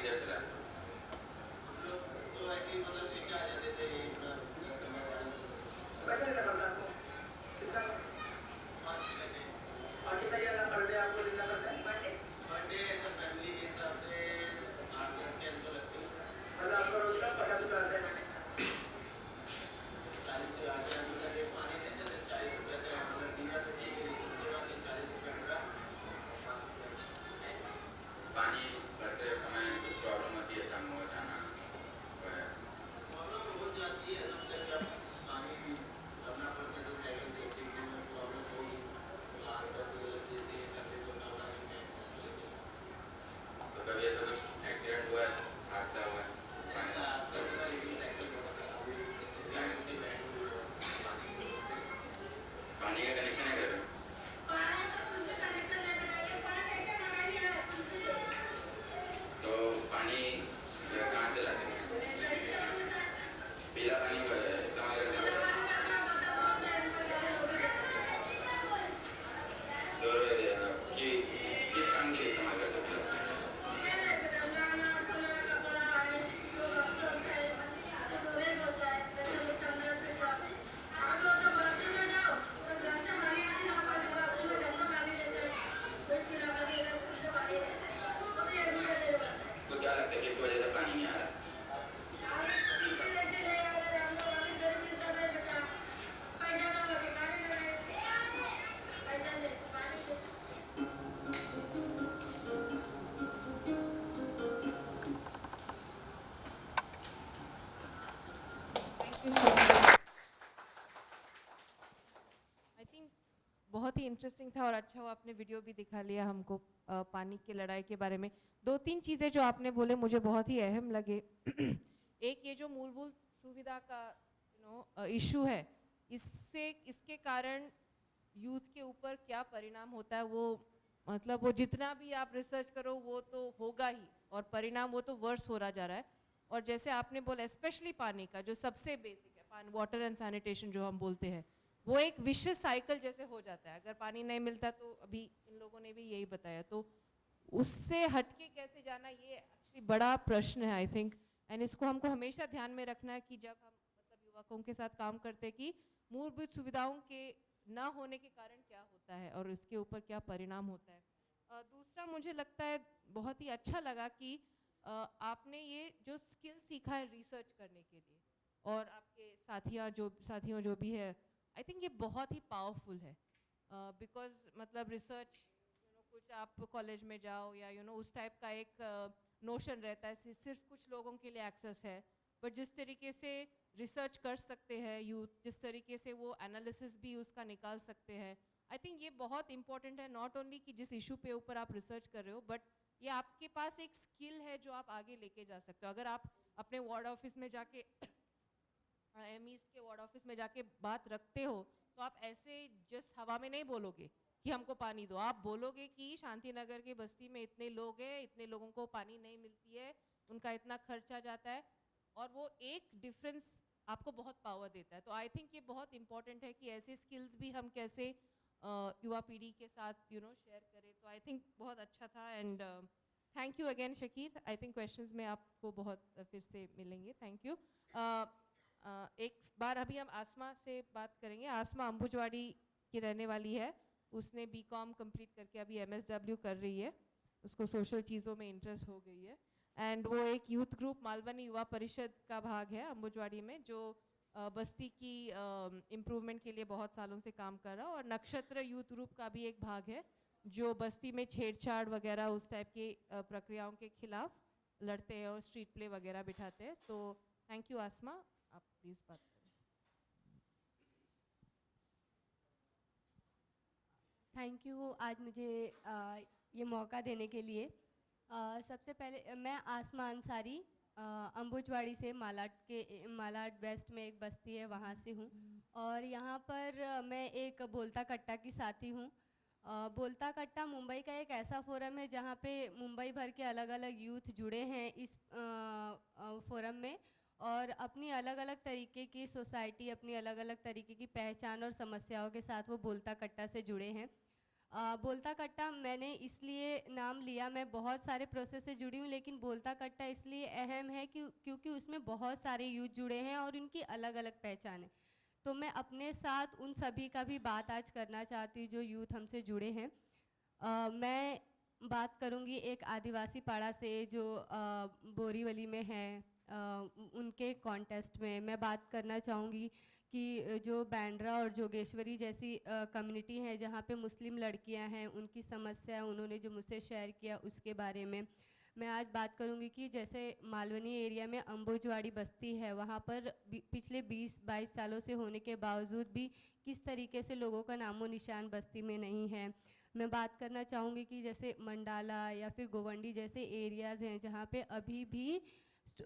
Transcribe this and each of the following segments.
किधर से लाते हो? हम लोग तो ऐसे ही मतलब लेके आ जाते थे यही पूरा कस्टमर वाले पैसा देना पड़ता है आपको कितना? 5 लेके और कितना क्या पर डे आपको देना पड़ता है? पर डे तो फैमिली के हिसाब से 8-10 तो लगते हैं। मतलब आपका रोज का 50 रुपये आता है। 40 से 8 रुपये रेट पानी देते थे, 40 रुपये से मतलब दिया तो ठीक है, उसके बाद 40 रुपये पूरा 5 रुपये। पानी भरते समय कुछ प्रॉब्लम होती है, शाम को जाना वगैरह? प्रॉब्लम हो जाती है सबसे, जब पानी भरना पड़ता है तो साइकिल से चिमटे में प्रॉब्लम होगी, लाल कर लग देते हैं, करते तो कावड़ा में तो कभी ऐसा कुछ एक्सीडेंट हुआ है, हादसा हुआ है पानी ऐसा आपका पूरा लेकिन साइकिल बहुत खराब हुई, साइकिल की बैंड हुई और पानी का कनेक्शन है घर में? तो पानी कहाँ से लाते हैं? पीला पानी इस्तेमाल करते हैं? दो किस काम के लिए इस्तेमाल करते हो? तो क्या लगता है किस वजह से पानी नहीं आ रहा? आई थिंक बहुत ही इंटरेस्टिंग था और अच्छा हुआ आपने वीडियो भी दिखा लिया हमको पानी की लड़ाई के बारे में। 2-3 चीज़ें जो आपने बोले मुझे बहुत ही अहम लगे। एक ये जो मूलभूत सुविधा का इशू है, इसके कारण यूथ के ऊपर क्या परिणाम होता है, वो मतलब वो जितना भी आप रिसर्च करो वो तो होगा ही, और परिणाम वो तो वर्स हो रहा जा रहा है। और जैसे आपने बोला स्पेशली पानी का जो सबसे बेसिक है, पानी वाटर एंड सैनिटेशन जो हम बोलते हैं, वो एक विशेष साइकिल जैसे हो जाता है। अगर पानी नहीं मिलता तो अभी इन लोगों ने भी यही बताया, तो उससे हटके कैसे जाना ये एक्चुअली बड़ा प्रश्न है आई थिंक। एंड इसको हमको हमेशा ध्यान में रखना है कि जब हम मतलब युवकों के साथ काम करते हैं कि मूलभूत सुविधाओं के ना होने के कारण क्या होता है और इसके ऊपर क्या परिणाम होता है। दूसरा मुझे लगता है बहुत ही अच्छा लगा कि आपने ये जो स्किल सीखा है रिसर्च करने के लिए, और आपके साथियों जो भी है, आई थिंक ये बहुत ही पावरफुल है। बिकॉज मतलब रिसर्च कुछ आप कॉलेज में जाओ या उस टाइप का एक नोशन रहता है, सिर्फ कुछ लोगों के लिए एक्सेस है। बट जिस तरीके से रिसर्च कर सकते हैं यूथ, जिस तरीके से वो एनालिसिस भी उसका निकाल सकते हैं, आई थिंक ये बहुत इंपॉर्टेंट है। नॉट ओनली कि जिस इशू पे ऊपर आप रिसर्च कर रहे हो, बट ये आपके पास एक स्किल है जो आप आगे लेके जा सकते हो। अगर आप अपने वार्ड ऑफिस में जाके एमईज के वार्ड ऑफिस में जाके बात रखते हो, तो आप ऐसे जस्ट हवा में नहीं बोलोगे कि हमको पानी दो। आप बोलोगे कि शांति नगर के बस्ती में इतने लोग हैं, इतने लोगों को पानी नहीं मिलती है, उनका इतना खर्चा जाता है, और वो एक डिफरेंस आपको बहुत पावर देता है। तो आई थिंक ये बहुत इंपॉर्टेंट है कि ऐसे स्किल्स भी हम कैसे युवा पीढ़ी के साथ शेयर करें। तो आई थिंक बहुत अच्छा था। And thank you again Shakir. I think questions में आपको बहुत फिर से मिलेंगे। Thank you. एक बार अभी हम आसमा से बात करेंगे। आसमा अंबुजवाड़ी की रहने वाली है। उसने बीकॉम कंप्लीट करके अभी एमएसडब्ल्यू कर रही है। उसको सोशल चीज़ों में इंटरेस्ट हो गई है। एंड वो एक यूथ ग्रुप मालवनी युवा परिषद का भाग है अंबुजवाड़ी में, जो बस्ती की इम्प्रूवमेंट के लिए बहुत सालों से काम कर रहा है। और नक्षत्र यूथ ग्रुप का भी एक भाग है जो बस्ती में छेड़छाड़ वगैरह उस टाइप की प्रक्रियाओं के खिलाफ लड़ते हैं और स्ट्रीट प्ले वगैरह बिठाते हैं। तो थैंक यू आसमा, आप प्लीज़ बात करें। थैंक यू आज मुझे ये मौका देने के लिए। सबसे पहले मैं आसमा अंसारी अंबुजवाड़ी से मालाड वेस्ट में एक बस्ती है वहाँ से हूँ। और यहाँ पर मैं एक बोलता कट्टा की साथी हूँ। बोलता कट्टा मुंबई का एक ऐसा फोरम है जहाँ पे मुंबई भर के अलग अलग यूथ जुड़े हैं इस फोरम में, और अपनी अलग अलग तरीके की सोसाइटी, अपनी अलग अलग तरीके की पहचान और समस्याओं के साथ वो बोलता कट्टा से जुड़े हैं। बोलता कट्टा मैंने इसलिए नाम लिया, मैं बहुत सारे प्रोसेस से जुड़ी हूँ, लेकिन बोलता कट्टा इसलिए अहम है क्योंकि उसमें बहुत सारे यूथ जुड़े हैं और उनकी अलग अलग पहचान है। तो मैं अपने साथ उन सभी का भी बात आज करना चाहती हूँ जो यूथ हमसे जुड़े हैं। मैं बात करूँगी एक आदिवासी पाड़ा से जो बोरीवली में है, उनके कॉन्टेस्ट में मैं बात करना चाहूँगी कि जो बैंड्रा और जोगेश्वरी जैसी कम्युनिटी है जहाँ पे मुस्लिम लड़कियाँ हैं, उनकी समस्या उन्होंने जो मुझसे शेयर किया उसके बारे में मैं आज बात करूँगी। कि जैसे मालवनी एरिया में अम्बुजवाड़ी बस्ती है, वहाँ पर पिछले 20-22 सालों से होने के बावजूद भी किस तरीके से लोगों का नामो निशान बस्ती में नहीं है। मैं बात करना चाहूँगी कि जैसे मंडाला या फिर गोवंडी जैसे एरियाज़ हैं जहाँ पे अभी भी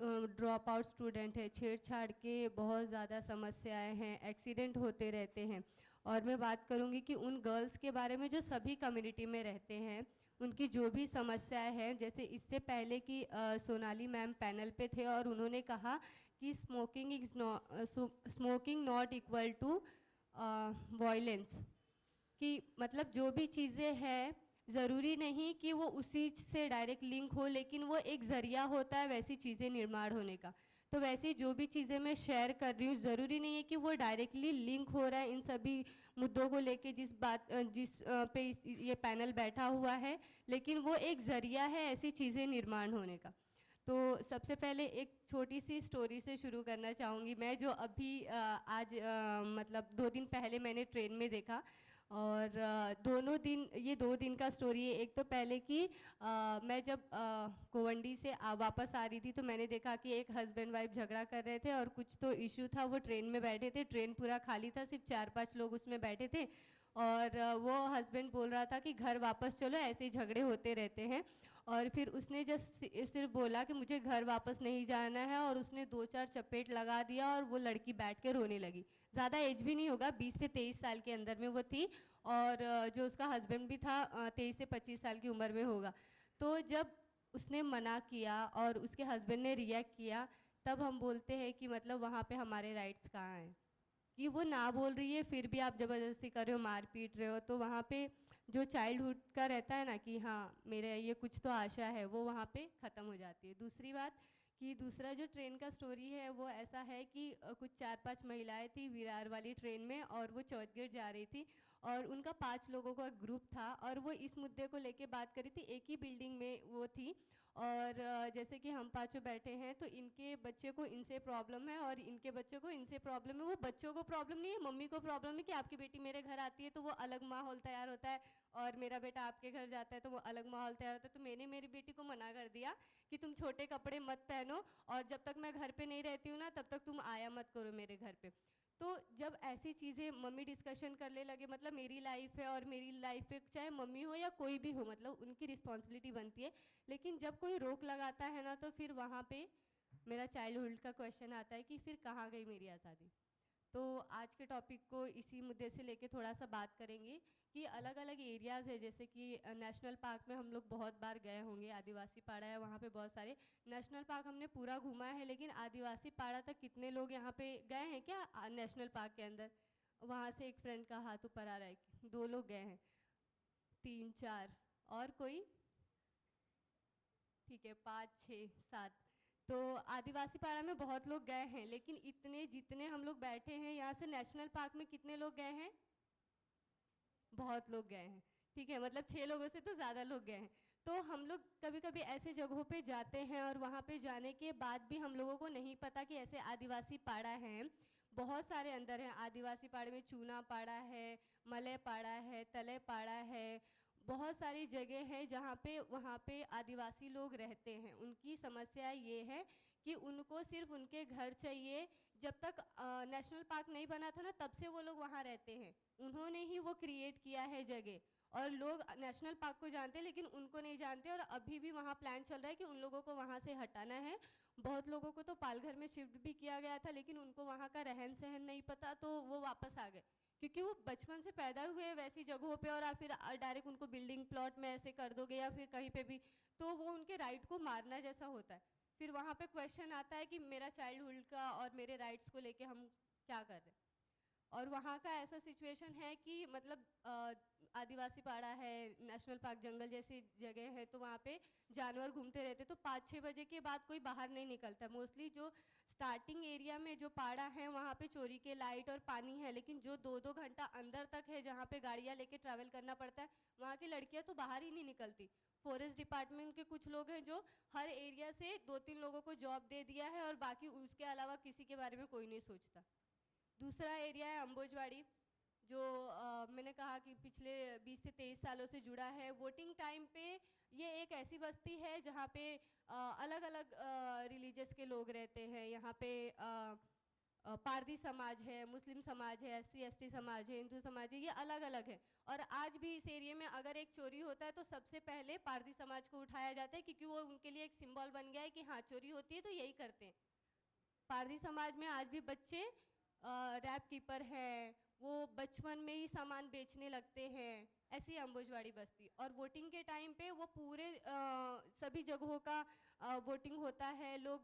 ड्रॉप आउट स्टूडेंट है, छेड़छाड़ के बहुत ज़्यादा समस्याएं हैं, एक्सीडेंट होते रहते हैं। और मैं बात करूँगी कि उन गर्ल्स के बारे में जो सभी कम्युनिटी में रहते हैं, उनकी जो भी समस्याएं हैं। जैसे इससे पहले कि सोनाली मैम पैनल पे थे और उन्होंने कहा कि smoking not equal to violence, कि मतलब जो भी चीज़ें हैं ज़रूरी नहीं कि वो उसी से डायरेक्ट लिंक हो, लेकिन वो एक ज़रिया होता है वैसी चीज़ें निर्माण होने का। तो वैसे जो भी चीज़ें मैं शेयर कर रही हूँ ज़रूरी नहीं है कि वो डायरेक्टली लिंक हो रहा है इन सभी मुद्दों को लेके जिस पे ये पैनल बैठा हुआ है, लेकिन वो एक ज़रिया है ऐसी चीज़ें निर्माण होने का। तो सबसे पहले एक छोटी सी स्टोरी से शुरू करना चाहूँगी मैं, जो अभी आज मतलब 2 दिन पहले मैंने ट्रेन में देखा। और दोनों दिन, ये 2 दिन का स्टोरी है। एक तो पहले कि मैं जब गोवंडी से वापस आ रही थी तो मैंने देखा कि एक हस्बैंड वाइफ झगड़ा कर रहे थे और कुछ तो इशू था। वो ट्रेन में बैठे थे, ट्रेन पूरा खाली था, सिर्फ 4-5 लोग उसमें बैठे थे। और वो हस्बैंड बोल रहा था कि घर वापस चलो, ऐसे ही झगड़े होते रहते हैं। और फिर उसने जस्ट सिर्फ बोला कि मुझे घर वापस नहीं जाना है, और उसने 2-4 चपेट लगा दिया और वो लड़की बैठ के रोने लगी। ज़्यादा एज भी नहीं होगा, 20 से 23 साल के अंदर में वो थी। और जो उसका हस्बैंड भी था 23 से 25 साल की उम्र में होगा। तो जब उसने मना किया और उसके हस्बैंड ने रिएक्ट किया, तब हम बोलते हैं कि मतलब वहाँ पे हमारे राइट्स कहाँ हैं, कि वो ना बोल रही है फिर भी आप ज़बरदस्ती कर रहे हो, मार पीट रहे हो। तो वहाँ पे जो चाइल्डहुड का रहता है ना कि हाँ मेरे ये कुछ तो आशा है, वो वहाँ पे ख़त्म हो जाती है। दूसरी बात कि दूसरा जो ट्रेन का स्टोरी है वो ऐसा है कि कुछ 4-5 महिलाएं थी विरार वाली ट्रेन में, और वो चर्चगेट जा रही थी और उनका 5 लोगों का ग्रुप था और वो इस मुद्दे को लेके बात करी थी। एक ही बिल्डिंग में वो थी, और जैसे कि हम 5 बैठे हैं तो इनके बच्चे को इनसे प्रॉब्लम है और इनके बच्चे को इनसे प्रॉब्लम है। वो बच्चों को प्रॉब्लम नहीं है, मम्मी को प्रॉब्लम है कि आपकी बेटी मेरे घर आती है तो वो अलग माहौल तैयार होता है, और मेरा बेटा आपके घर जाता है तो वो अलग माहौल तैयार होता है। तो मैंने मेरी बेटी को मना कर दिया कि तुम छोटे कपड़े मत पहनो, और जब तक मैं घर पे नहीं रहती हूँ ना तब तक तुम आया मत करो मेरे घर पे। तो जब ऐसी चीज़ें मम्मी डिस्कशन करने लगे, मतलब मेरी लाइफ है और मेरी लाइफ पे चाहे मम्मी हो या कोई भी हो, मतलब उनकी रिस्पॉन्सिबिलिटी बनती है। लेकिन जब कोई रोक लगाता है ना तो फिर वहाँ पे मेरा चाइल्डहुड का क्वेश्चन आता है कि फिर कहाँ गई मेरी आज़ादी। तो आज के टॉपिक को इसी मुद्दे से लेके थोड़ा सा बात करेंगे कि अलग अलग एरियाज़ है, जैसे कि नेशनल पार्क में हम लोग बहुत बार गए होंगे, आदिवासी पाड़ा है वहाँ पे बहुत सारे। नेशनल पार्क हमने पूरा घूमा है, लेकिन आदिवासी पाड़ा तक कितने लोग यहाँ पे गए हैं क्या नेशनल पार्क के अंदर? वहाँ से एक फ्रेंड का हाथ ऊपर आ रहा है, 2 लोग गए हैं, 3-4 और कोई? ठीक है, 5-6-7। तो आदिवासी पाड़ा में बहुत लोग गए हैं, लेकिन इतने जितने हम लोग बैठे हैं यहाँ से नेशनल पार्क में कितने लोग गए हैं? बहुत लोग गए हैं, ठीक है, मतलब 6 लोगों से तो ज़्यादा लोग गए हैं। तो हम लोग कभी कभी ऐसे जगहों पे जाते हैं और वहाँ पे जाने के बाद भी हम लोगों को नहीं पता कि ऐसे आदिवासी पाड़ा हैं, बहुत सारे अंदर हैं। आदिवासी पाड़े में चूना पाड़ा है, मलय पाड़ा है, तलय पाड़ा है, बहुत सारी जगह है जहाँ पे वहाँ पे आदिवासी लोग रहते हैं। उनकी समस्या ये है कि उनको सिर्फ उनके घर चाहिए। जब तक नेशनल पार्क नहीं बना था ना तब से वो लोग वहाँ रहते हैं, उन्होंने ही वो क्रिएट किया है जगह, और लोग नेशनल पार्क को जानते हैं लेकिन उनको नहीं जानते। और अभी भी वहाँ प्लान चल रहा है कि उन लोगों को वहाँ से हटाना है। बहुत लोगों को तो पालघर में शिफ्ट भी किया गया था, लेकिन उनको वहाँ का रहन सहन नहीं पता तो वो वापस आ गए, क्योंकि वो बचपन से पैदा हुए वैसी जगहों पे, और फिर डायरेक्ट उनको बिल्डिंग प्लॉट में ऐसे कर दोगे या फिर कहीं पे भी, तो वो उनके राइट को मारना जैसा होता है। फिर वहाँ पे क्वेश्चन आता है कि मेरा चाइल्डहुड का और मेरे राइट्स को लेके हम क्या कर रहे हैं। और वहाँ का ऐसा सिचुएशन है कि मतलब आदिवासी पाड़ा है, नेशनल पार्क जंगल जैसी जगह है, तो वहाँ पे जानवर घूमते रहते, तो 5-6 बजे के बाद कोई बाहर नहीं निकलता। मोस्टली जो स्टार्टिंग एरिया में जो पाड़ा है वहाँ पे चोरी के लाइट और पानी है, लेकिन जो 2-2 घंटा अंदर तक है जहाँ पे गाड़ियाँ लेके ट्रैवल करना पड़ता है, वहाँ की लड़कियाँ तो बाहर ही नहीं निकलती। फॉरेस्ट डिपार्टमेंट के कुछ लोग हैं जो हर एरिया से 2-3 लोगों को जॉब दे दिया है और बाकी उसके अलावा किसी के बारे में कोई नहीं सोचता। दूसरा एरिया है अम्बोजवाड़ी, जो मैंने कहा कि पिछले 20 से 23 सालों से जुड़ा है। वोटिंग टाइम पे ये एक ऐसी बस्ती है जहाँ पे अलग अलग रिलीजियस के लोग रहते हैं। यहाँ पे पारधी समाज है, मुस्लिम समाज है, SC ST समाज है, हिंदू समाज है, ये अलग अलग है। और आज भी इस एरिया में अगर एक चोरी होता है तो सबसे पहले पारधी समाज को उठाया जाता है, क्योंकि वो उनके लिए एक सिंबल बन गया है कि हाँ चोरी होती है तो यही करते हैं। पारधी समाज में आज भी बच्चे रैप कीपर हैं, वो बचपन में ही सामान बेचने लगते हैं। ऐसी अम्बोजवाड़ी बस्ती। और वोटिंग के टाइम पे वो पूरे सभी जगहों का वोटिंग होता है। लोग